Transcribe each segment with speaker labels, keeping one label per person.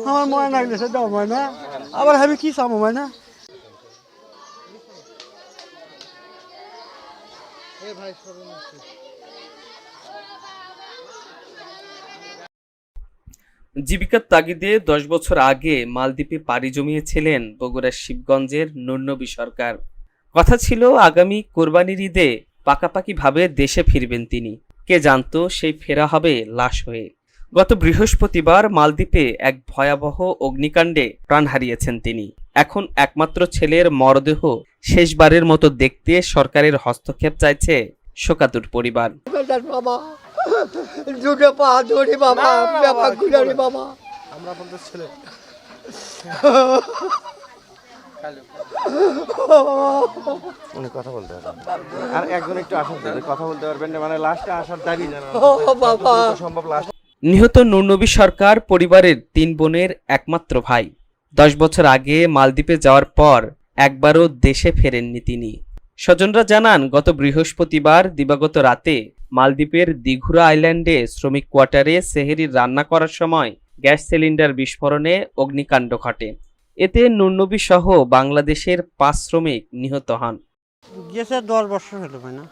Speaker 1: আমার ময়না গেছে দাও ময়না আবার আমি কি চাবো ময়না।
Speaker 2: জীবিকার তাগিদে 10 বছর আগে মালদ্বীপে পাড়ি জমিয়েছিলেন বগুড়ার শিবগঞ্জের নুরনবী সরকার। কথা ছিল আগামী কোরবানির ঈদে পাকাপাকিভাবে দেশে ফিরবেন তিনি। কে জানতো সেই ফেরা হবে লাশ হয়ে। গত বৃহস্পতিবার মালদ্বীপে এক ভয়াবহ অগ্নিকাণ্ডে প্রাণ হারিয়েছেন তিনি। এখন একমাত্র ছেলের মরদেহ শেষবারের মতো দেখতে সরকারের হস্তক্ষেপ চাইছে শোকাতুর পরিবার।
Speaker 3: উনি কথা বলতে পারবেন আর একজন একটু আসুন কথা বলতে পারবেন না, মানে লাস্টে আসার দাবি সম্ভব। লাস্ট
Speaker 2: নিহত নুরনবী সরকার পরিবারের 3 বোনের একমাত্র ভাই। 10 বছর আগে মালদ্বীপে যাওয়ার পর একবারও দেশে ফেরেননি তিনি। স্বজনরা জানান, গত বৃহস্পতিবার দিবাগত রাতে মালদ্বীপের দিঘুরা আইল্যান্ডে শ্রমিক কোয়ার্টারে সেহরির রান্না করার সময় গ্যাস সিলিন্ডার বিস্ফোরণে অগ্নিকাণ্ড ঘটে। এতে নুরনবী সহ বাংলাদেশের 5 শ্রমিক নিহত হন।
Speaker 1: গেছে 10 বছর হলো না,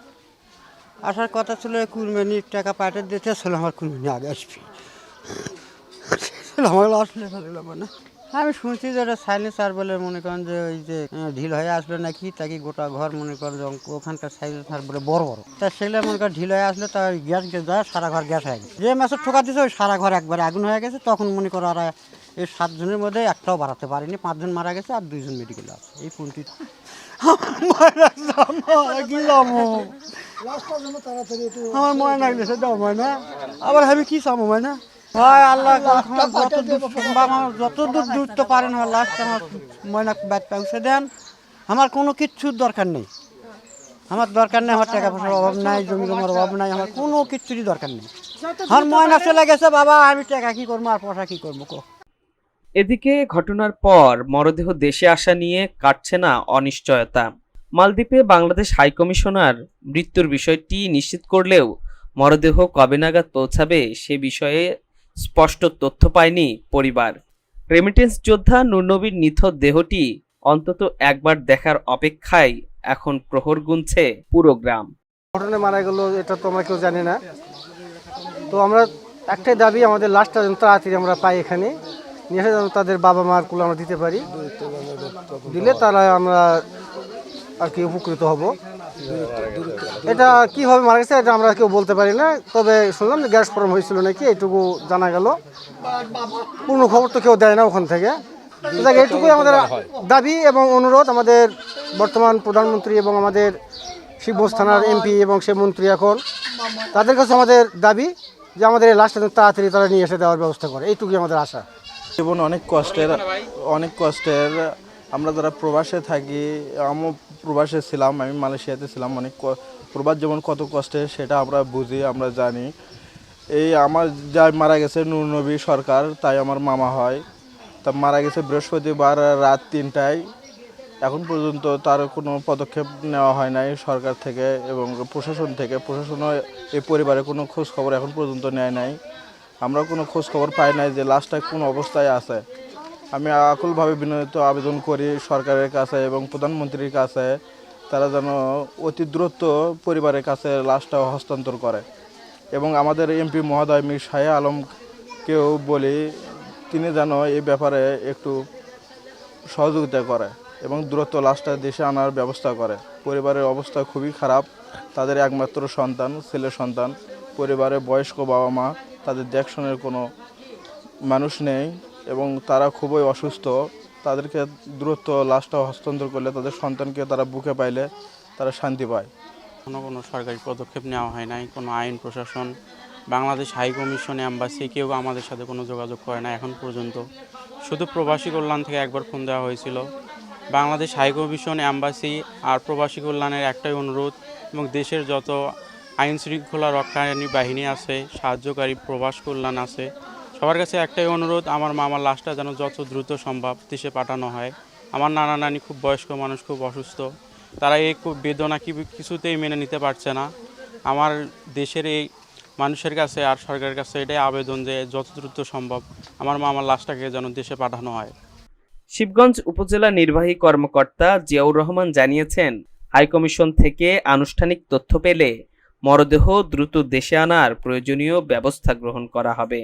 Speaker 1: আসার কথা ছিল কুরবানির টাকা পাঠিয়ে দিতে ছিল, আমার কুরবানি আগে আসবি আমার আসলে না। আমি শুনছি যে ওটা সাইলেন্সার বলে মনে করেন যে ওই যে ঢিল হয়ে আসলে নাকি তাকে গোটা ঘর মনে করেন ওখানকার সাইলেন্সার বলে বড় বড় তা সেগুলো মনে করেন ঢিল হয়ে আসলে তার গ্যাস যায়, সারা ঘর গ্যাস হয়ে গেছে। যে ম্যাচের ঠোকা দিয়েছে ওই সারা ঘর একবারে আগুন হয়ে গেছে। তখন মনে করো আর এই 7 জনের মধ্যে একটাও বাড়াতে পারেনি, 5 জন মারা গেছে আর 2 জন মেডিকেল আছে। এই ফোনটি আমার ময়না গেছে দাও ময়না আবার আমি কি চাবো ময়না। ভাই আল্লাহ যত দূর দূরতে পারেন আমার লাস্ট আমার ময়না ব্যাগ পৌঁছে দেন। আমার কোনো কিচ্ছুর দরকার নেই, আমার দরকার নেই, আমার টাকা পয়সার অভাব নাই, জমি জমার অভাব নাই, আমার কোনো কিচ্ছুরই দরকার নেই। আমার ময়না চলে গেছে বাবা, আমি টাকা কি করবো আর পয়সা কি করবো কো।
Speaker 2: এদিকে ঘটনার পর মরদেহ দেশে আসা নিয়ে কাটছে না অনিশ্চয়তা। মালদ্বীপে বাংলাদেশ হাইকমিশনার মৃত্যুর বিষয়টি নিশ্চিত করলেও মরদেহ কবে নাগাদ পৌঁছাবে সে বিষয়ে স্পষ্ট তথ্য পায়নি পরিবার। রেমিটেন্স যোদ্ধা নুরনবীর নিথর দেহটি অন্তত একবার দেখার অপেক্ষায় এখন প্রহর গুনছে পুরো গ্রাম।
Speaker 3: ঘটনা মারা গেল এটা তো আমরা কেউ জানি না, তো আমরা একটাই দাবি আমাদের লাশটা যেন তাড়াতাড়ি আমরা পাই, এখানে নিয়ে এসে যেন তাদের বাবা মার কুল আমরা দিতে পারি, দিলে তারা আমরা আর কি উপকৃত হব। এটা কিভাবে মারা গেছে এটা আমরা কেউ বলতে পারি না, তবে শুনলাম যে গ্যাস ফর্ম হয়েছিল নাকি, এইটুকু জানা গেল। পূর্ণ খবর তো কেউ দেয় না ওখান থেকে। এইটুকুই আমাদের দাবি এবং অনুরোধ আমাদের বর্তমান প্রধানমন্ত্রী এবং আমাদের শিবগঞ্জ থানার এমপি এবং সে মন্ত্রী, এখন তাদের কাছে আমাদের দাবি যে আমাদের এই লাশটা তাড়াতাড়ি তারা নিয়ে এসে দেওয়ার ব্যবস্থা করে, এইটুকুই আমাদের আশা।
Speaker 4: জীবন অনেক কষ্টের। আমরা যারা প্রবাসে থাকি, আমিও প্রবাসে ছিলাম, আমি মালয়েশিয়াতে ছিলাম। অনেক প্রবাস জীবন কত কষ্টের সেটা আমরা বুঝি, আমরা জানি। এই আমার যা মারা গেছে নুরনবী সরকার, তাই আমার মামা হয়। তা মারা গেছে বৃহস্পতিবার রাত 3টায়। এখন পর্যন্ত তার কোনো পদক্ষেপ নেওয়া হয় নাই সরকার থেকে এবং প্রশাসন থেকে। প্রশাসনও এই পরিবারের কোনো খোঁজ খবর এখন পর্যন্ত নেয় নাই। আমরা কোনো খোঁজ খবর পাই নাই যে লাশটা কোন অবস্থায় আছে। আমি আকুলভাবে বিনীত আবেদন করি সরকারের কাছে এবং প্রধানমন্ত্রীর কাছে, তারা যেন অতি দ্রুত পরিবারের কাছে লাশটা হস্তান্তর করে। এবং আমাদের এমপি মহোদয় মীর শাহ আলমকেও বলি, তিনি যেন এই ব্যাপারে একটু সহযোগিতা করে এবং দ্রুত লাশটা দেশে আনার ব্যবস্থা করে। পরিবারের অবস্থা খুবই খারাপ, তাদের একমাত্র সন্তান, ছেলে সন্তান, পরিবারে বয়স্ক বাবা মা, তাদের দেখশনের কোনো মানুষ নেই এবং তারা খুবই অসুস্থ। তাদেরকে দ্রুত লাশটা হস্তান্তর করলে তাদের সন্তানকে তারা বুকে পাইলে তারা শান্তি পায়।
Speaker 5: কোনো সরকারি পদক্ষেপ নেওয়া হয় নাই, কোনো আইন প্রশাসন, বাংলাদেশ হাই কমিশন, অ্যাম্বাসি কেউ আমাদের সাথে কোনো যোগাযোগ করে না এখন পর্যন্ত। শুধু প্রবাসী কল্যাণ থেকে একবার ফোন দেওয়া হয়েছিল। বাংলাদেশ হাই কমিশন, অ্যাম্বাসি আর প্রবাসী কল্যাণের একটাই অনুরোধ এবং দেশের যত আইন শৃঙ্খলা রক্ষাকারী বাহিনী আছে, সাহায্যকারী প্রবাস কল্যাণ আছে, সবার কাছে একটাই অনুরোধ, আমার মামার লাশটা যেন যত দ্রুত সম্ভব দেশে পাঠানো হয়। আমার নানা নানি খুব বয়স্ক মানুষ, খুব অসুস্থ, তারা এই খুব বেদনা কিছুতেই মেনে নিতে পারছে না। আমার দেশের এই মানুষের কাছে আর সরকারের কাছে এটাই আবেদন যে যত দ্রুত সম্ভব আমার মামার লাশটাকে যেন দেশে পাঠানো হয়।
Speaker 2: শিবগঞ্জ উপজেলা নির্বাহী কর্মকর্তা জিয়াউর রহমান জানিয়েছেন, হাইকমিশন থেকে আনুষ্ঠানিক তথ্য পেলে মরদেহ দ্রুত দেশে আনার প্রয়োজনীয় ব্যবস্থা গ্রহণ করা হবে।